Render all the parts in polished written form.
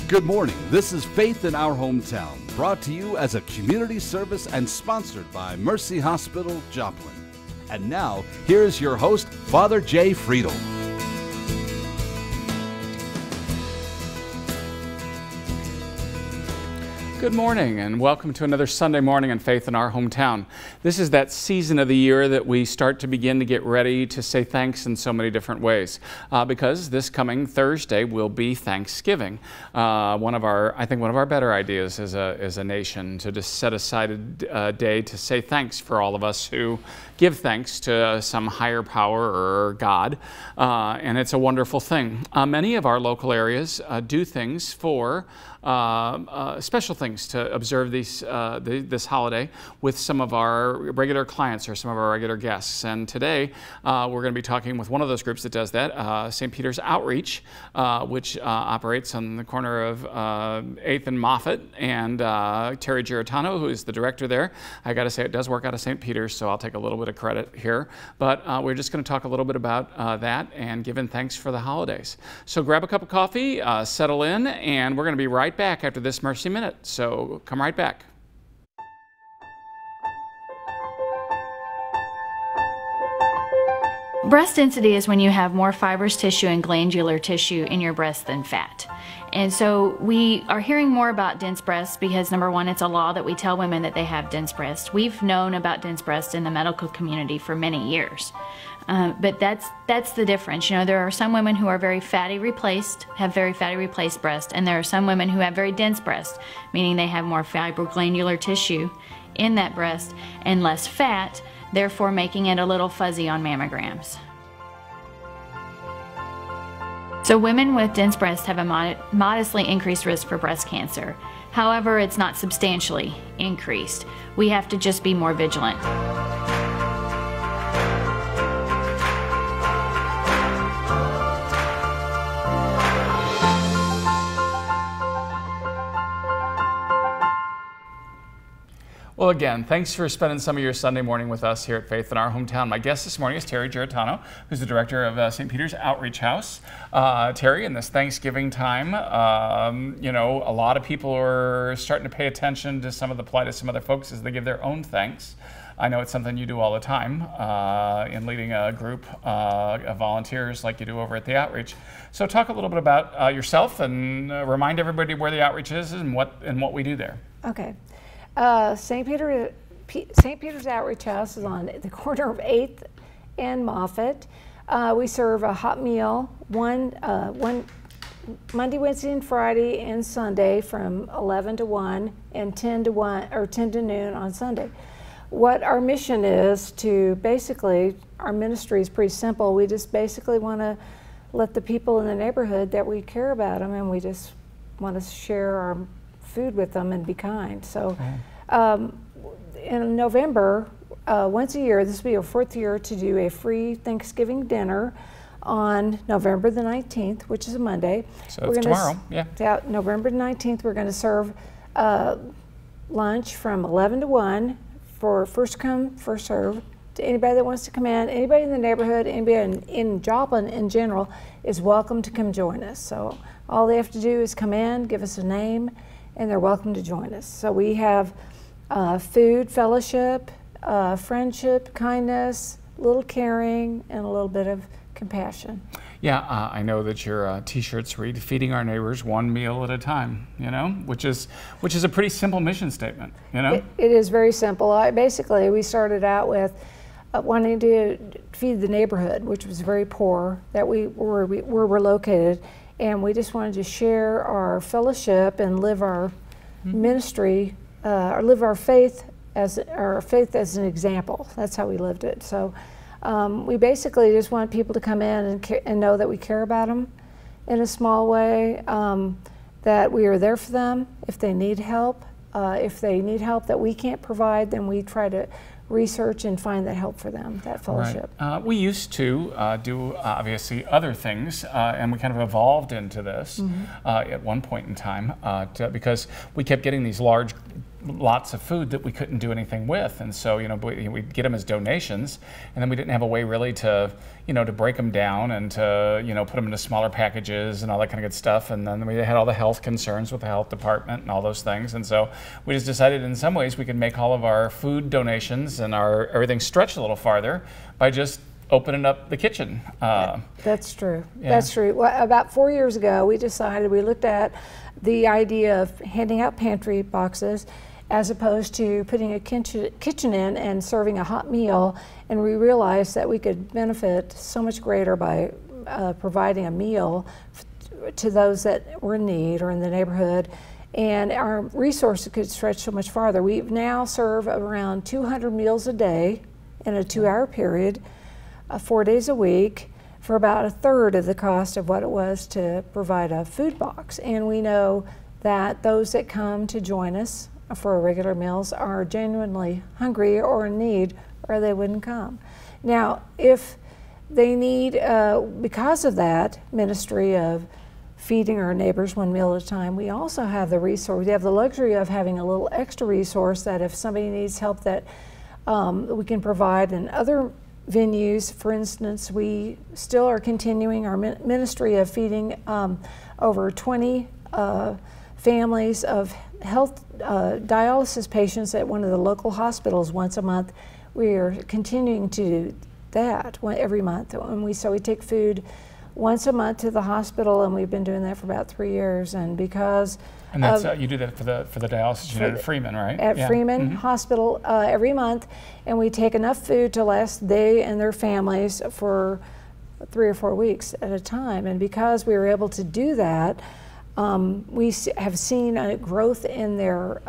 Good morning. This is Faith in Our Hometown, brought to you as a community service and sponsored by Mercy Hospital, Joplin. And now, here's your host, Father Jay Friedel. Good morning and welcome to another Sunday morning in Faith in Our Hometown. This is that season of the year that we start to begin to get ready to say thanks in so many different ways because this coming Thursday will be Thanksgiving. I think one of our better ideas as a nation to just set aside a day to say thanks for all of us who give thanks to some higher power or God, and it's a wonderful thing. Many of our local areas do things for special things to observe this holiday with some of our regular clients or some of our regular guests. And today we're going to be talking with one of those groups that does that, St. Peter's Outreach, which operates on the corner of 8th and Moffett, and Terri Girratano, who is the director there. I got to say, it does work out of St. Peter's, so I'll take a little bit of credit here. But we're just going to talk a little bit about that and giving thanks for the holidays. So grab a cup of coffee, settle in, and we're going to be right back after this Mercy Minute. So come right back. Breast density is when you have more fibrous tissue and glandular tissue in your breast than fat. And so we are hearing more about dense breasts because, number one, it's a law that we tell women that they have dense breasts. We've known about dense breasts in the medical community for many years. But that's the difference. You know, there are some women who are have very fatty replaced breasts, and there are some women who have very dense breasts, meaning they have more fibroglandular tissue in that breast and less fat, therefore making it a little fuzzy on mammograms. So women with dense breasts have a modestly increased risk for breast cancer. However, it's not substantially increased. We have to just be more vigilant. Well, again, thanks for spending some of your Sunday morning with us here at Faith in Our Hometown. My guest this morning is Terri Girratano, who's the director of St. Peter's Outreach House. Terri, in this Thanksgiving time, you know, a lot of people are starting to pay attention to some of the plight of some other folks as they give their own thanks. I know it's something you do all the time in leading a group of volunteers like you do over at the Outreach. So talk a little bit about yourself and remind everybody where the Outreach is and what we do there. Okay. St. Peter's Outreach House is on the corner of 8th and Moffett. We serve a hot meal one Monday, Wednesday, and Friday, and Sunday from 11 to 1 and 10 to noon on Sunday. What our mission is to basically, our ministry is pretty simple. We just basically want to let the people in the neighborhood that we care about them, and we just want to share our food with them and be kind. So in November, once a year, this will be our 4th year to do a free Thanksgiving dinner on November the 19th, which is a Monday. So it's tomorrow, yeah. November 19th, we're going to serve lunch from 11 to 1 for first come, first serve. To anybody that wants to come in, anybody in the neighborhood, anybody in Joplin in general is welcome to come join us. So all they have to do is come in, give us a name, and they're welcome to join us. So we have food, fellowship, friendship, kindness, a little caring, and a little bit of compassion. Yeah, I know that your T-shirts read "Feeding our neighbors one meal at a time," you know, which is a pretty simple mission statement, you know. It is very simple. Basically, we started out with wanting to feed the neighborhood, which was very poor, where we're located. And we just wanted to share our fellowship and live our ministry, or live our faith as an example. That's how we lived it. So we basically just want people to come in and know that we care about them in a small way, that we are there for them if they need help. If they need help that we can't provide, then we try to research and find that help for them, that fellowship. Right. We used to do obviously other things, and we kind of evolved into this at one point in time because we kept getting these large lots of food that we couldn't do anything with, and so we'd get them as donations, and then we didn't have a way really to to break them down and to put them into smaller packages and all that kind of good stuff. And then we had all the health concerns with the health department and all those things, and so we just decided in some ways we could make all of our food donations and our everything stretch a little farther by just opening up the kitchen. That's true. Yeah. That's true. Well, about 4 years ago, we looked at the idea of handing out pantry boxes as opposed to putting a kitchen in and serving a hot meal, and we realized that we could benefit so much greater by providing a meal to those that were in need or in the neighborhood, and our resources could stretch so much farther. We now serve around 200 meals a day in a 2-hour period, 4 days a week, for about a third of the cost of what it was to provide a food box. And we know that those that come to join us for our regular meals are genuinely hungry or in need, or they wouldn't come. Now, if they need, because of that ministry of feeding our neighbors one meal at a time, we also have the resource, we have the luxury of having a little extra resource that if somebody needs help that we can provide in other venues. For instance, we still are continuing our ministry of feeding over 20 families of health dialysis patients at one of the local hospitals once a month. We are continuing to do that every month, and so we take food once a month to the hospital, and we've been doing that for about 3 years. And because that's you do that for the dialysis unit at Freeman, right? At Freeman Hospital every month, and we take enough food to last they and their families for 3 or 4 weeks at a time. And because we were able to do that, we have seen a growth in their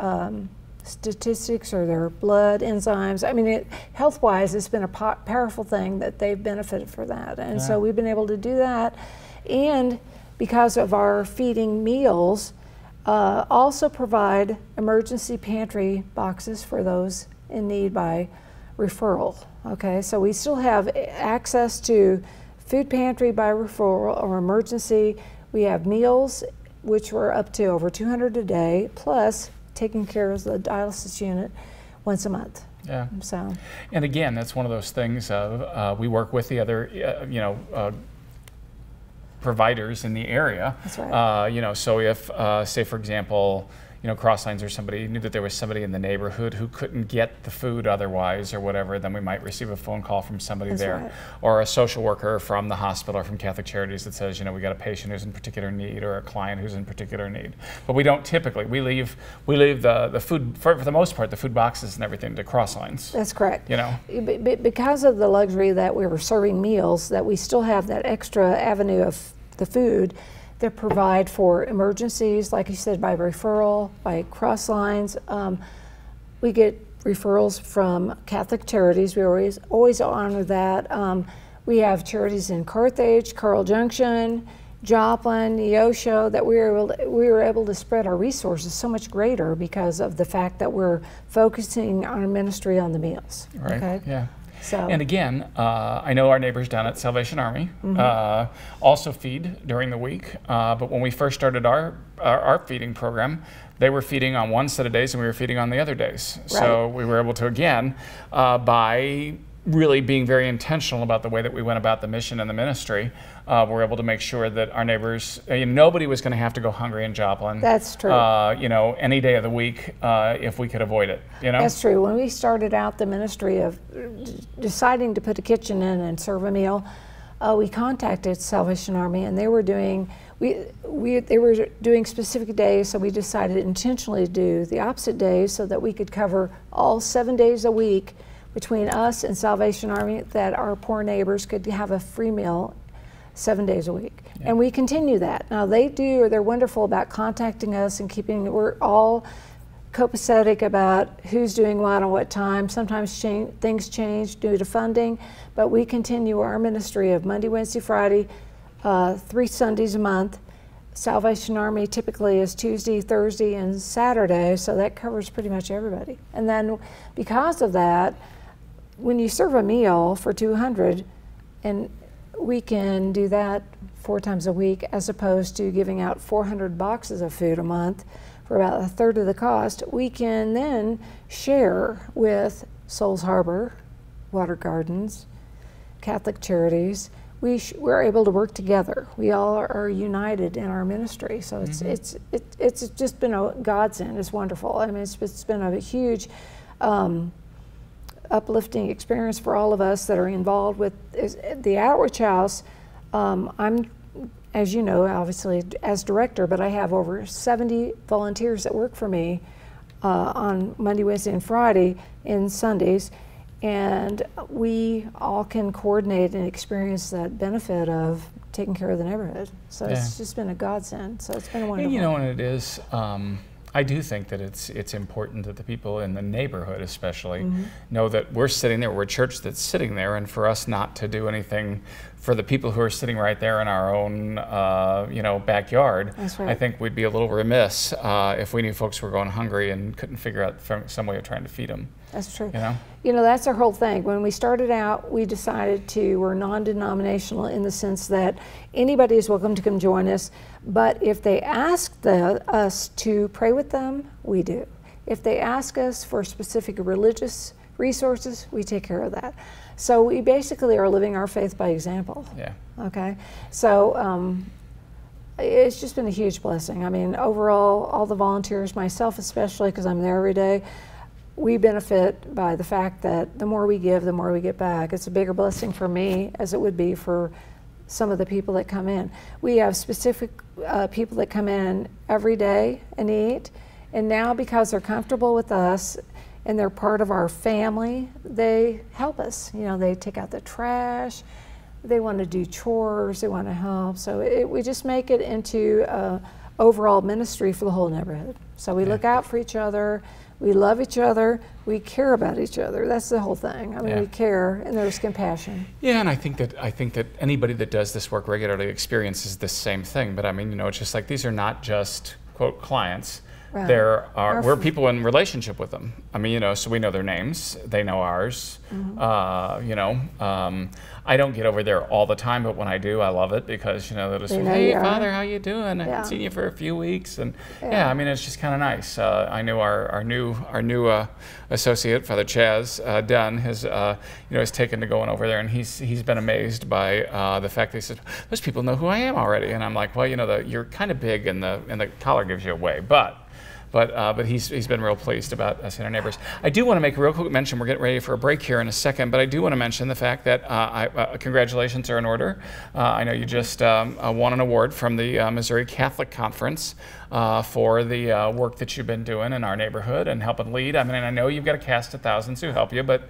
statistics or their blood enzymes. I mean, health-wise, it's been a powerful thing that they've benefited for that. And so we've been able to do that. And because of our feeding meals, also provide emergency pantry boxes for those in need by referral. Okay, so we still have access to food pantry by referral or emergency. We have meals, which we're up to over 200 a day, plus taking care of the dialysis unit once a month. Yeah. So. And again, that's one of those things of we work with the other, providers in the area. That's right. So if, say for example, Crosslines or somebody knew that there was somebody in the neighborhood who couldn't get the food otherwise or whatever, then we might receive a phone call from somebody That's there. Right. Or a social worker from the hospital or from Catholic Charities that says, we got a patient who's in particular need or a client who's in particular need. But we don't typically, we leave the food, for the most part, the food boxes and everything to Crosslines. That's correct. Because of the luxury that we were serving meals, that we still have that extra avenue of the food that provide for emergencies, like you said, by referral, by Crosslines. We get referrals from Catholic Charities. We always honor that. We have charities in Carthage, Carl Junction, Joplin, Neosho, that we were able to spread our resources so much greater because of the fact that we're focusing our ministry on the meals. Right. Okay? Yeah. So. And again, I know our neighbors down at Salvation Army also feed during the week, but when we first started our feeding program, they were feeding on one set of days and we were feeding on the other days. Right. So we were able to, again, by really being very intentional about the way that we went about the mission and the ministry, we're able to make sure that our neighbors, nobody was going to have to go hungry in Joplin. That's true. Any day of the week if we could avoid it. That's true. When we started out the ministry of deciding to put a kitchen in and serve a meal, we contacted Salvation Army, and they were doing specific days, so we decided intentionally to do the opposite days so that we could cover all 7 days a week between us and Salvation Army, that our poor neighbors could have a free meal 7 days a week. Yeah. And we continue that. Now they're wonderful about contacting us and we're all copacetic about who's doing what and what time. Sometimes things change due to funding, but we continue our ministry of Monday, Wednesday, Friday, 3 Sundays a month. Salvation Army typically is Tuesday, Thursday, and Saturday, so that covers pretty much everybody. And then because of that, when you serve a meal for 200, and we can do that 4 times a week, as opposed to giving out 400 boxes of food a month for about 1/3 of the cost, we can then share with Souls Harbor, Water Gardens, Catholic Charities. We're able to work together. We all are united in our ministry. So it's just been a godsend. It's wonderful. I mean, it's been a huge uplifting experience for all of us that are involved with the Outreach House. I'm, as you know, obviously as director, but I have over 70 volunteers that work for me on Monday, Wednesday, and Friday, and Sundays. And we all can coordinate and experience that benefit of taking care of the neighborhood. So it's just been a godsend. So it's been wonderful. And you know, and it is, I do think that it's important that the people in the neighborhood especially know that we're sitting there, we're a church that's sitting there, and for us not to do anything for the people who are sitting right there in our own you know, backyard. That's right. I think we'd be a little remiss if we knew folks were going hungry and couldn't figure out some way of trying to feed them. That's true. You know? You know, that's our whole thing. When we started out, we decided we're non-denominational in the sense that anybody is welcome to come join us, but if they ask us to pray with them, we do. If they ask us for specific religious resources, we take care of that. So we basically are living our faith by example. Yeah. Okay. So it's just been a huge blessing. I mean, overall, all the volunteers, myself especially, because I'm there every day, we benefit by the fact that the more we give, the more we get back. It's a bigger blessing for me as it would be for some of the people that come in. We have specific people that come in every day and eat, and now because they're comfortable with us and they're part of our family, they help us. You know, they take out the trash, they want to do chores, they want to help. So we just make it into overall ministry for the whole neighborhood. So we look out for each other, we love each other, we care about each other. That's the whole thing. I mean, we care, and there's compassion. Yeah, and I think that anybody that does this work regularly experiences the same thing. But I mean, you know, it's just like these are not just quote clients. Right. We're people in relationship with them. I mean, you know, so we know their names, they know ours. You know, I don't get over there all the time, but when I do, I love it because, you know, they'll just say, hey, Father, how you doing? I haven't seen you for a few weeks. And I mean, it's just kind of nice. I know our new associate, Father Chaz Dunn, has taken to going over there, and he's been amazed by the fact that he says, those people know who I am already. And I'm like, well, you know, you're kind of big and the collar gives you away, but he's been real pleased about us and our neighbors. I do want to make a real quick mention. We're getting ready for a break here in a second, but I do want to mention the fact that congratulations are in order. I know you just won an award from the Missouri Catholic Conference for the work that you've been doing in our neighborhood and helping lead. I mean, I know you've got a cast of thousands who help you, but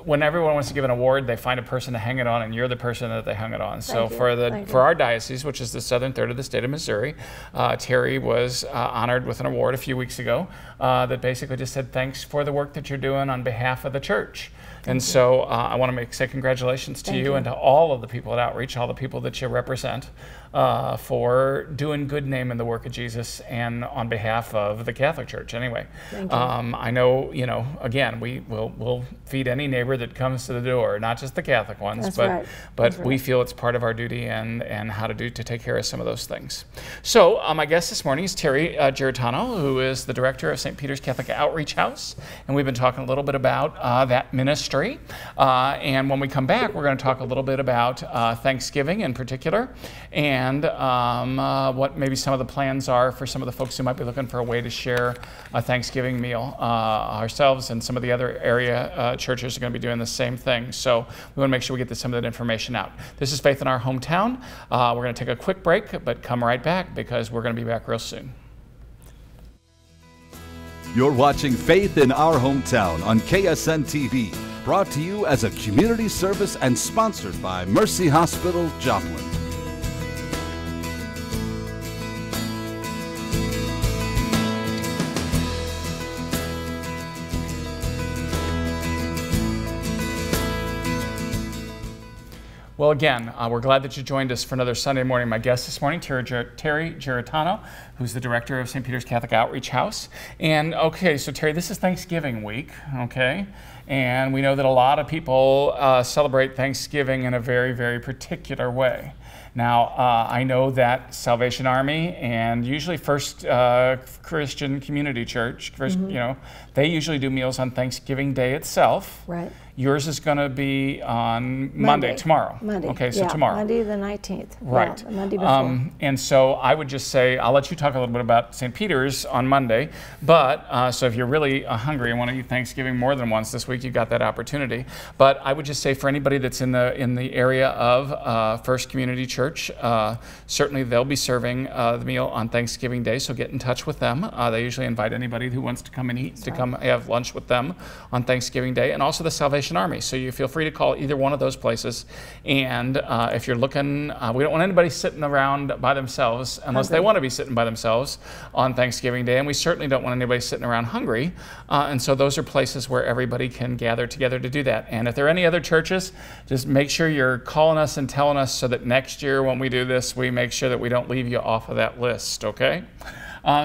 when everyone wants to give an award, they find a person to hang it on, and you're the person that they hung it on. So for our diocese, which is the southern third of the state of Missouri, Terri was honored with an award a few weeks ago that basically just said thanks for the work that you're doing on behalf of the church. And so I want to say congratulations to you and to all of the people at Outreach, all the people that you represent, for doing good name in the work of Jesus and on behalf of the Catholic Church. Anyway, I know, you know, again, we'll feed any neighbor that comes to the door, not just the Catholic ones, but we feel it's part of our duty and how to take care of some of those things. So my guest this morning is Terri Girratano, who is the director of St. Peter's Catholic Outreach House, and we've been talking a little bit about that ministry. And when we come back, we're going to talk a little bit about Thanksgiving in particular, and what maybe some of the plans are for some of the folks who might be looking for a way to share a Thanksgiving meal. Ourselves and some of the other area churches are going to be doing the same thing. So we want to make sure we get some of that information out. This is Faith in Our Hometown. We're going to take a quick break, but come right back because we're going to be back real soon. You're watching Faith in Our Hometown on KSN TV, brought to you as a community service and sponsored by Mercy Hospital, Joplin. Well, again, we're glad that you joined us for another Sunday morning. My guest this morning, Terri Girratano, who's the director of St. Peter's Catholic Outreach House. And okay, so Terri, this is Thanksgiving week, okay? And we know that a lot of people celebrate Thanksgiving in a very, very particular way. Now, I know that Salvation Army and usually First Christian Community Church, they usually do meals on Thanksgiving Day itself. Right. Yours is going to be on Monday, tomorrow. Monday. Okay, so tomorrow. Monday the 19th. Right. Yeah, Monday before. And so I would just say, I'll let you talk a little bit about St. Peter's on Monday, but so if you're really hungry and want to eat Thanksgiving more than once this week, you've got that opportunity. But I would just say for anybody that's in the area of First Community Church, certainly they'll be serving the meal on Thanksgiving Day, so get in touch with them. They usually invite anybody who wants to come and eat come have lunch with them on Thanksgiving Day, and also the Salvation Army. So you feel free to call either one of those places. And if you're looking, we don't want anybody sitting around by themselves unless they want to be sitting by themselves on Thanksgiving Day. And we certainly don't want anybody sitting around hungry. And so those are places where everybody can gather together to do that. And if there are any other churches, just make sure you're calling us and telling us so that next year when we do this, we make sure that we don't leave you off of that list, okay?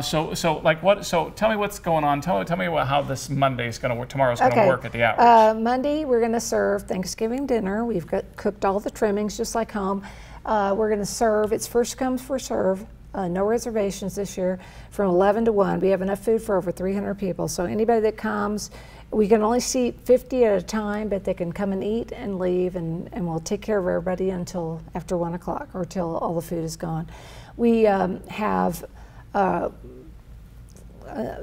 So tell me what's going on. Tell me how this Monday is going to work. Tomorrow's going to work at the outreach. Monday we're going to serve Thanksgiving dinner. We've cooked all the trimmings just like home. We're going to serve. It's first come first serve. No reservations this year from 11 to 1. We have enough food for over 300 people. So anybody that comes, we can only seat 50 at a time, but they can come and eat and leave, and we'll take care of everybody until after 1 o'clock or till all the food is gone. We have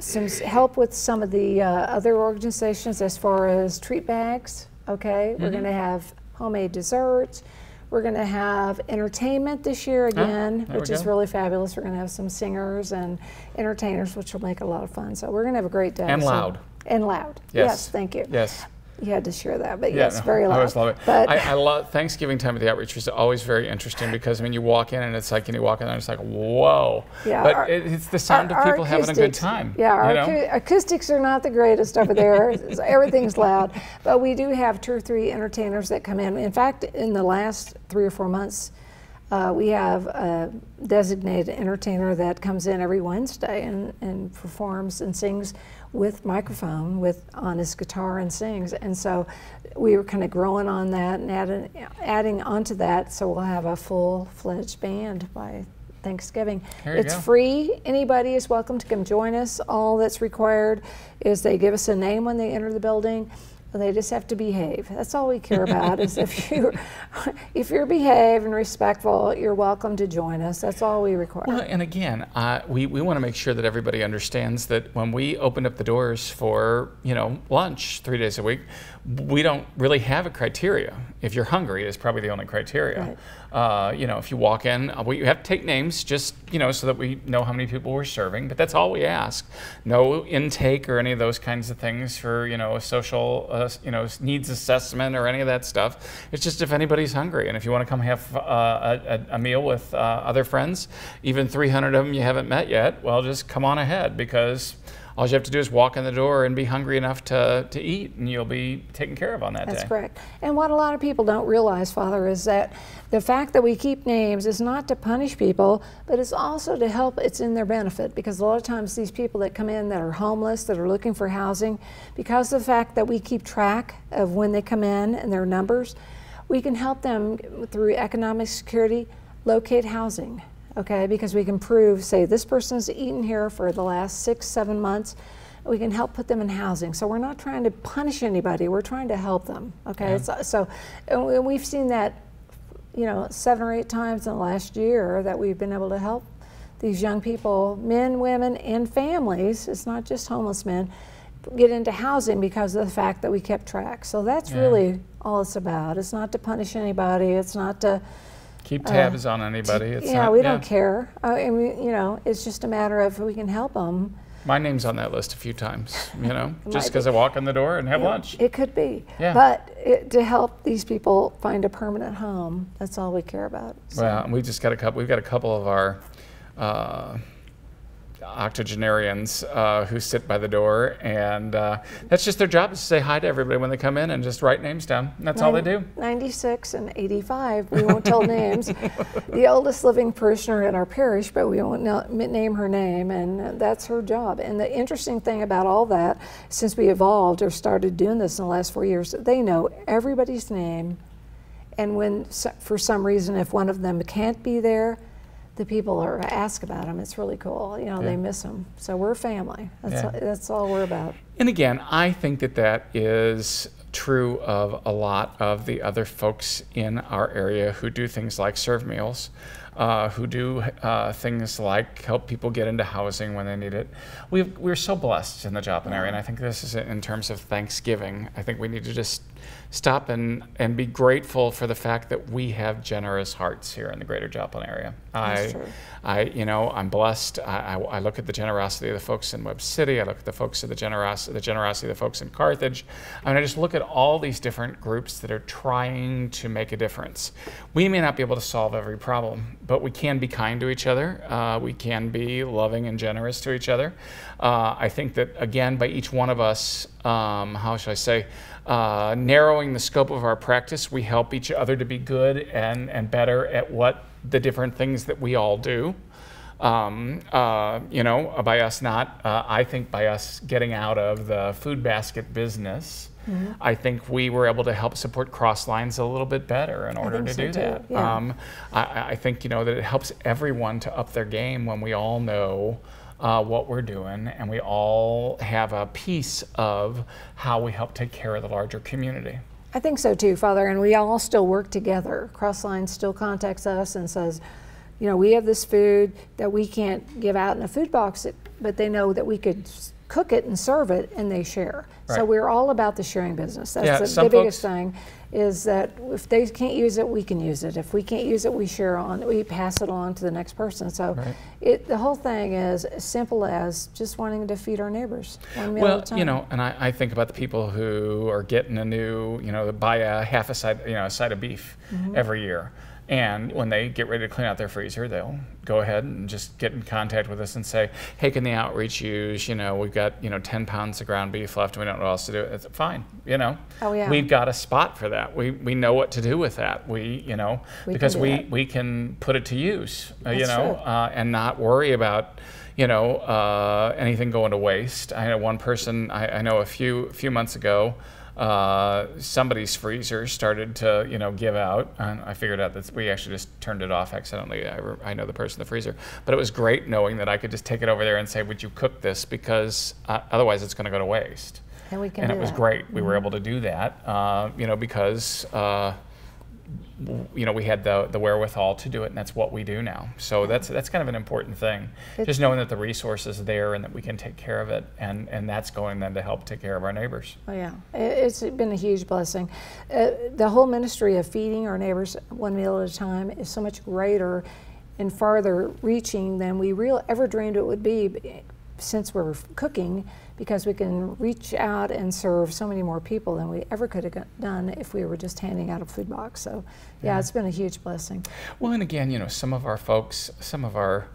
some help with some of the other organizations as far as treat bags, okay? We're going to have homemade desserts. We're going to have entertainment this year again, which is really fabulous. We're going to have some singers and entertainers, which will make it a lot of fun. So we're going to have a great day. And loud. And loud. Yes, thank you. Yes. You had to share that, but yes, very loud. I always love it. But I love Thanksgiving time at the outreach is always very interesting because you walk in and it's like, you walk in and it's like, whoa. Yeah, but it's the sound of people having a good time. Yeah, our acoustics are not the greatest over there. Everything's loud, but we do have 2 or 3 entertainers that come in. In fact, in the last 3 or 4 months, we have a designated entertainer that comes in every Wednesday and performs and sings with microphone on his guitar and sings. And so we were kind of growing on that and adding onto that, so we'll have a full-fledged band by Thanksgiving. It's free. Anybody is welcome to come join us. All that's required is they give us a name when they enter the building. They just have to behave. That's all we care about. Is if you're behaved and respectful, you're welcome to join us. That's all we require. Well, and again, we want to make sure that everybody understands that when we open up the doors for lunch 3 days a week, we don't really have a criteria. If you're hungry, is probably the only criteria. Right. If you walk in, we have to take names just so that we know how many people we're serving. But that's all we ask. No intake or any of those kinds of things for a social needs assessment or any of that stuff. It's just if anybody's hungry and if you want to come have a meal with other friends, even 300 of them you haven't met yet, well, just come on ahead, because all you have to do is walk in the door and be hungry enough to eat, and you'll be taken care of on that day. That's correct. And what a lot of people don't realize, Father, is that the fact that we keep names is not to punish people, but it's also to help. It's in their benefit, because a lot of times these people that come in that are homeless, that are looking for housing, because of the fact that we keep track of when they come in and their numbers, we can help them through economic security locate housing. Okay, because we can prove, say, this person's eaten here for the last 6-7 months. We can help put them in housing. So we're not trying to punish anybody. We're trying to help them. Okay, so and we've seen that, 7 or 8 times in the last year that we've been able to help these young people, men, women, and families. It's not just homeless men, get into housing because of the fact that we kept track. So that's really all it's about. It's not to punish anybody. It's not to keep tabs on anybody. It's we don't care. It's just a matter of we can help them. My name's on that list a few times, just because I walk in the door and have lunch. It could be. Yeah. But to help these people find a permanent home, that's all we care about. So. Well, we just got we've got a couple of our octogenarians who sit by the door, and that's just their job, is to say hi to everybody when they come in and just write names down. That's all they do. 96 and 85. We won't tell names. The oldest living parishioner in our parish, but we won't name her name, and that's her job. And the interesting thing about all that, since we evolved or started doing this in the last 4 years, they know everybody's name And when, for some reason, if one of them can't be there, the people are ask about them. It's really cool. You know, they miss them. So we're family. That's all we're about. And again, I think that that is true of a lot of the other folks in our area who do things like serve meals, who do things like help people get into housing when they need it. We're so blessed in the Joplin area, and I think this is in terms of Thanksgiving. I think we need to just stop and be grateful for the fact that we have generous hearts here in the greater Joplin area. That's true. You know, I'm blessed. I look at the generosity of the folks in Webb City. I look at the folks of the generosity of the folks in Carthage. I mean, I just look at all these different groups that are trying to make a difference. We may not be able to solve every problem, but we can be kind to each other. We can be loving and generous to each other. I think that, again, by each one of us, how should I say, narrowing the scope of our practice, we help each other to be good and better at what the different things that we all do. You know, by us not, I think by us getting out of the food basket business, I think we were able to help support Crosslines a little bit better in order to do that. Yeah. I think, you know, that it helps everyone to up their game when we all know what we're doing, and we all have a piece of how we help take care of the larger community. I think so too, Father, and we all still work together. Crosslines still contacts us and says, you know, we have this food that we can't give out in a food box, but they know that we could cook it and serve it, and they share. Right. So we're all about the sharing business. That's the biggest thing, is that if they can't use it, we can use it. If we can't use it, we share on. We pass it on to the next person. So the whole thing is as simple as just wanting to feed our neighbors one meal at a time. You know, and I think about the people who are getting a new, you know, buy a side of beef every year. And when they get ready to clean out their freezer, they'll go ahead and just get in contact with us and say, hey, can the outreach use, you know, we've got, you know, 10 pounds of ground beef left and we don't know what else to do. It's fine, you know. Oh, yeah. We've got a spot for that. We know what to do with that. You know, because we can put it to use, you know, and not worry about, you know, anything going to waste. I know one person, I know a few months ago, somebody's freezer started to, you know, give out, and I figured out that we actually just turned it off accidentally. I know the person in the freezer, but it was great knowing that I could just take it over there and say, would you cook this, because otherwise it's going to go to waste. And we can and do it was that. great. We were able to do that, you know, because you know, we had the wherewithal to do it, and that's what we do now. So that's kind of an important thing. Just knowing that the resource is there and that we can take care of it, and that's going then to help take care of our neighbors. Oh yeah, it's been a huge blessing. The whole ministry of feeding our neighbors one meal at a time is so much greater and farther reaching than we ever dreamed it would be, since we're cooking, because we can reach out and serve so many more people than we ever could have done if we were just handing out a food box. So yeah, it's been a huge blessing. Well, and again, you know, some of our folks, some of our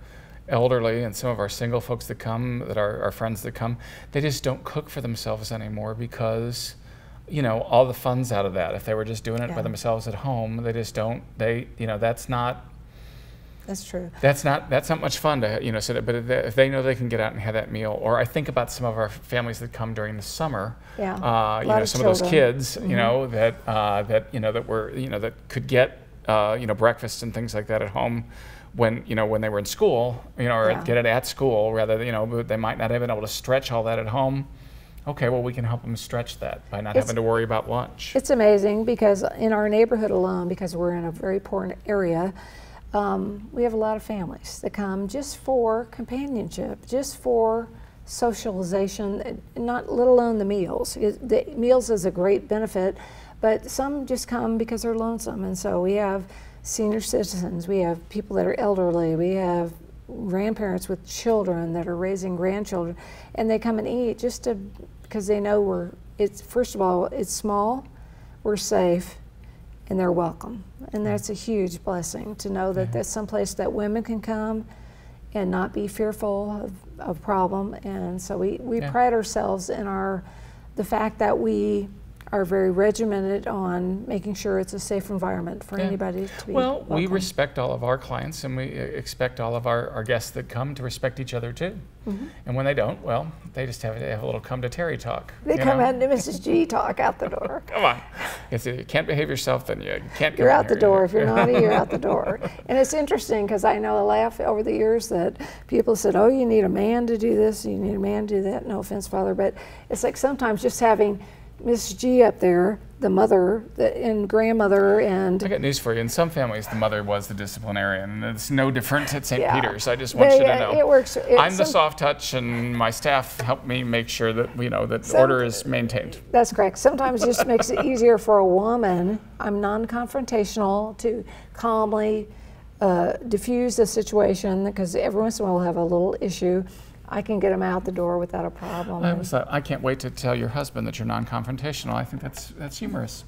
elderly and some of our single folks that come, that are our friends that come, they just don't cook for themselves anymore because, you know, all the fun's out of that. If they were just doing it by themselves at home, they just don't, you know, that's not, that's true. That's not much fun to, you know, so that, but if they know they can get out and have that meal, or I think about some of our families that come during the summer, you know, some of those kids, you know, that you know, that were, you know, that could get, you know, breakfast and things like that at home when, you know, when they were in school, you know, or get it at school rather, you know, but they might not have been able to stretch all that at home. Okay, well, we can help them stretch that by not having to worry about lunch. It's amazing because in our neighborhood alone, because we're in a very poor area, we have a lot of families that come just for companionship, just for socialization, not let alone the meals. The meals is a great benefit, but some just come because they're lonesome. And so we have senior citizens, we have people that are elderly, we have grandparents with children that are raising grandchildren, and they come and eat just because they know first of all, it's small, we're safe, and they're welcome. And that's a huge blessing to know that there's some place that women can come and not be fearful of problem. And so we pride ourselves in the fact that we are very regimented on making sure it's a safe environment for anybody to be Well, we welcome. respect all of our clients, and we expect all of our guests that come to respect each other too. And when they don't, well, they just have a little come to Terri talk. They come out to Mrs. G talk out the door. Come on. If you can't behave yourself, then you can't come You're in out the here. door. If you're naughty, you're out the door. And it's interesting because I know a laugh over the years that people said, oh, you need a man to do this, you need a man to do that. No offense, Father, but it's like sometimes just having Miss G up there, the mother and grandmother, and I got news for you. In some families, the mother was the disciplinarian, and it's no different at St. Peter's. I just want you to know. It works. I'm the soft touch, and my staff help me make sure that that order is maintained. That's correct. Sometimes it just makes it easier for a woman. I'm non-confrontational to calmly diffuse the situation because every once in a while we'll have a little issue. I can get them out the door without a problem. I can't wait to tell your husband that you're non-confrontational. I think that's humorous.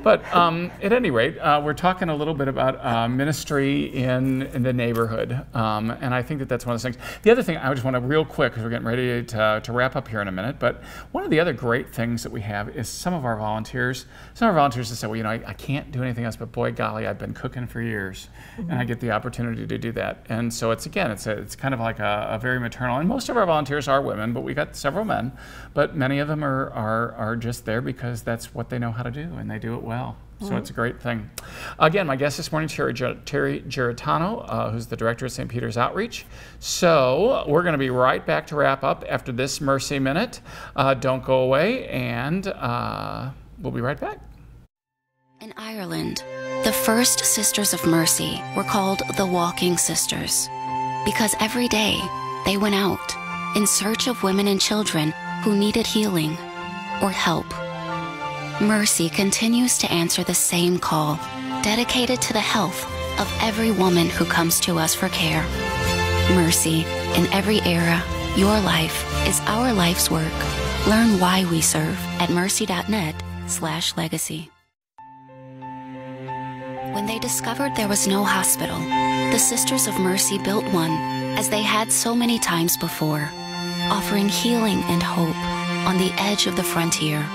But at any rate, we're talking a little bit about ministry in the neighborhood, and I think that's one of those things. The other thing I just want to real quick, because we're getting ready to wrap up here in a minute, but one of the other great things that we have is some of our volunteers that say, well, I can't do anything else, but boy, golly, I've been cooking for years, and I get the opportunity to do that. And so it's kind of like a very maternal, and most of our volunteers are women, but we got several men, but many of them are just there because that's what they know how to do, and they do it well. So it's a great thing. Again, my guest this morning, Terri Girratano, who's the director of St. Peter's Outreach. So we're going to be right back to wrap up after this Mercy Minute. Don't go away, and we'll be right back. In Ireland, the first Sisters of Mercy were called the Walking Sisters because every day they went out in search of women and children who needed healing or help. Mercy continues to answer the same call, dedicated to the health of every woman who comes to us for care. Mercy, in every era, your life is our life's work. Learn why we serve at mercy.net/legacy. When they discovered there was no hospital, the Sisters of Mercy built one, as they had so many times before, offering healing and hope on the edge of the frontier.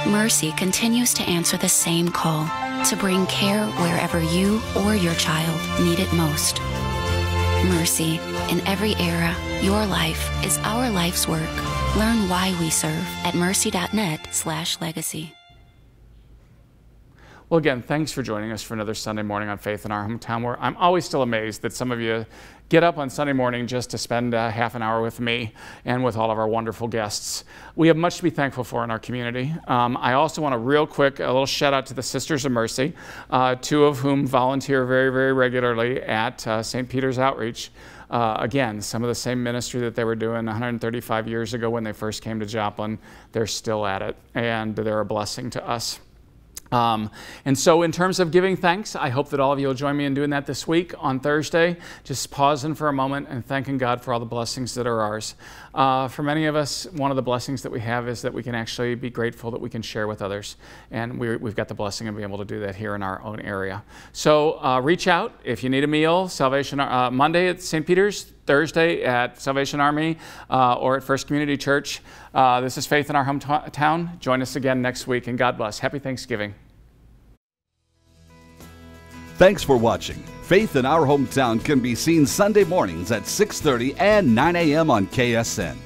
Mercy continues to answer the same call to bring care wherever you or your child need it most. Mercy, in every era, your life is our life's work. Learn why we serve at mercy.net/legacy. Well, again, thanks for joining us for another Sunday morning on Faith in Our Hometown, where I'm always still amazed that some of you get up on Sunday morning just to spend half an hour with me and with all of our wonderful guests. We have much to be thankful for in our community. I also want to a little shout out to the Sisters of Mercy, two of whom volunteer very, very regularly at St. Peter's Outreach. Again, some of the same ministry that they were doing 135 years ago when they first came to Joplin, they're still at it, and they're a blessing to us. And so in terms of giving thanks, I hope that all of you will join me in doing that this week on Thursday, just pausing for a moment and thanking God for all the blessings that are ours. For many of us, one of the blessings that we have is that we can actually be grateful that we can share with others. And we've got the blessing of being able to do that here in our own area. So reach out if you need a meal. Salvation Monday at St. Peter's, Thursday at Salvation Army, or at First Community Church. This is Faith in Our Hometown. Join us again next week, and God bless. Happy Thanksgiving. Thanks for watching. Faith in Our Hometown can be seen Sunday mornings at 6:30 and 9 a.m. on KSN.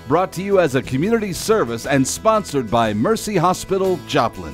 Brought to you as a community service and sponsored by Mercy Hospital, Joplin.